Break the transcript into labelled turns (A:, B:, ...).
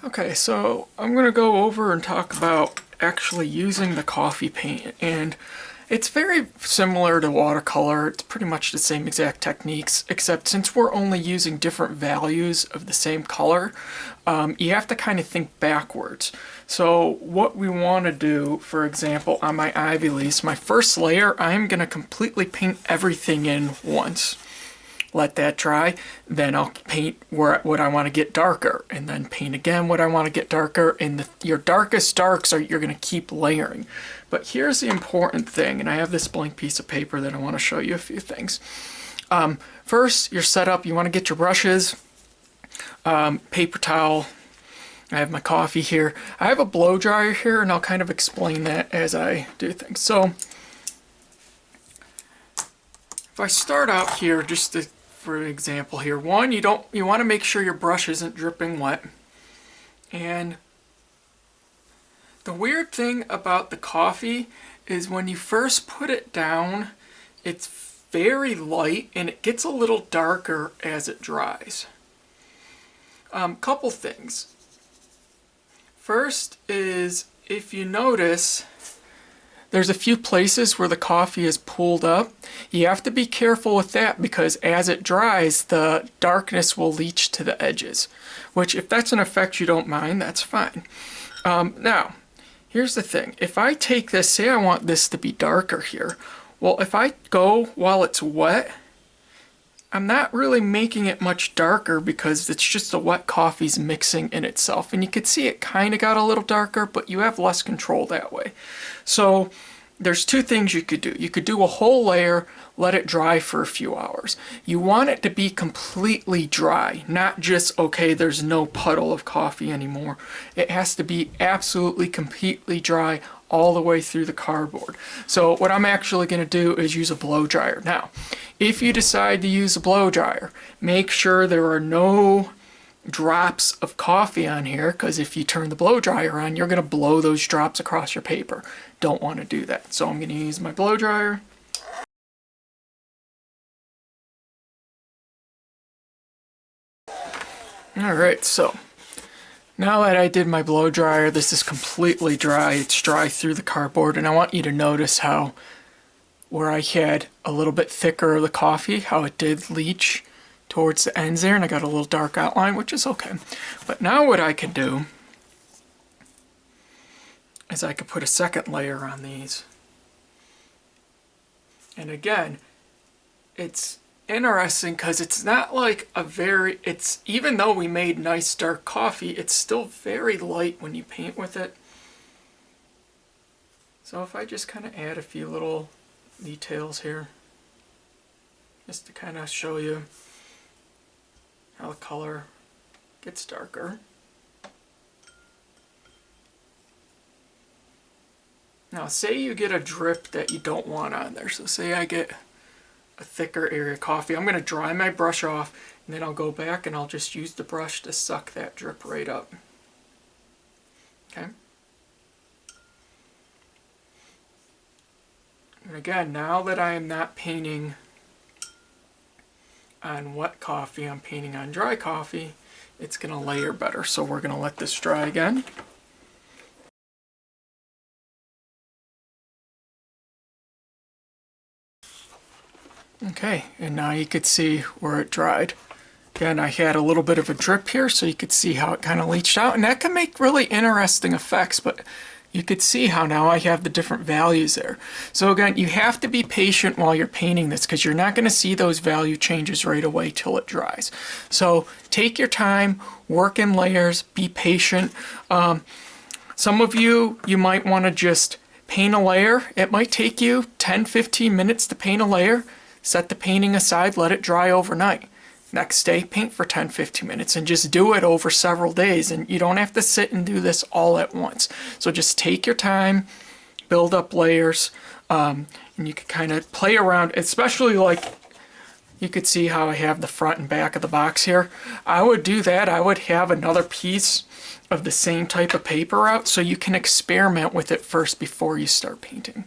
A: Okay, so I'm going to go over and talk about actually using the coffee paint, and it's very similar to watercolor. It's pretty much the same exact techniques, except since we're only using different values of the same color, you have to kind of think backwards. So what we want to do, for example, on my Ivy Leaves, my first layer, I'm going to completely paint everything in once. Let that dry, then I'll paint what I want to get darker, and then paint again what I want to get darker, and your darkest darks you're going to keep layering. But here's the important thing, and I have this blank piece of paper that I want to show you a few things. First, your setup, you want to get your brushes, paper towel. I have my coffee here. I have a blow dryer here, and I'll kind of explain that as I do things. So if I start out here, for example here, one, you want to make sure your brush isn't dripping wet. And the weird thing about the coffee is when you first put it down, it's very light and it gets a little darker as it dries. Couple things. First is, if you notice, there's a few places where the coffee is pulled up. You have to be careful with that because as it dries, the darkness will leach to the edges, which if that's an effect you don't mind, that's fine. Now, here's the thing. If I take this, say I want this to be darker here. Well, if I go while it's wet, I'm not really making it much darker because it's just the wet coffee's mixing in itself. And you can see it kind of got a little darker, but you have less control that way. So there's two things you could do. You could do a whole layer, let it dry for a few hours. You want it to be completely dry, not just, okay, there's no puddle of coffee anymore. It has to be absolutely completely dry all the way through the cardboard. So what I'm actually going to do is use a blow dryer. Now, if you decide to use a blow dryer, make sure there are no drops of coffee on here, because if you turn the blow dryer on, you're going to blow those drops across your paper. Don't want to do that. So I'm going to use my blow dryer. Alright, so now that I did my blow dryer, this is completely dry. It's dry through the cardboard, and I want you to notice how where I had a little bit thicker of the coffee, how it did leach towards the ends there, and I got a little dark outline, which is okay. But now what I can do is I could put a second layer on these. And again, it's interesting because it's not like even though we made nice dark coffee, it's still very light when you paint with it. So if I just kind of add a few little details here, just to kind of show you how the color gets darker. Now say you get a drip that you don't want on there. So say I get a thicker area of coffee. I'm going to dry my brush off, and then I'll go back and I'll just use the brush to suck that drip right up. Okay? And again, now that I am not painting on wet coffee, I'm painting on dry coffee, it's going to layer better. So we're going to let this dry again. Okay, and now you could see where it dried. Again, I had a little bit of a drip here, so you could see how it kind of leached out, and that can make really interesting effects, but you could see how now I have the different values there. So again, you have to be patient while you're painting this because you're not going to see those value changes right away till it dries. So take your time, work in layers, be patient. Some of you might want to just paint a layer. It might take you 10-15 minutes to paint a layer. Set the painting aside, let it dry overnight. Next day, paint for 10-15 minutes and just do it over several days. And you don't have to sit and do this all at once. So just take your time, build up layers, and you can kind of play around, especially like you could see how I have the front and back of the box here. I would do that. I would have another piece of the same type of paper out so you can experiment with it first before you start painting.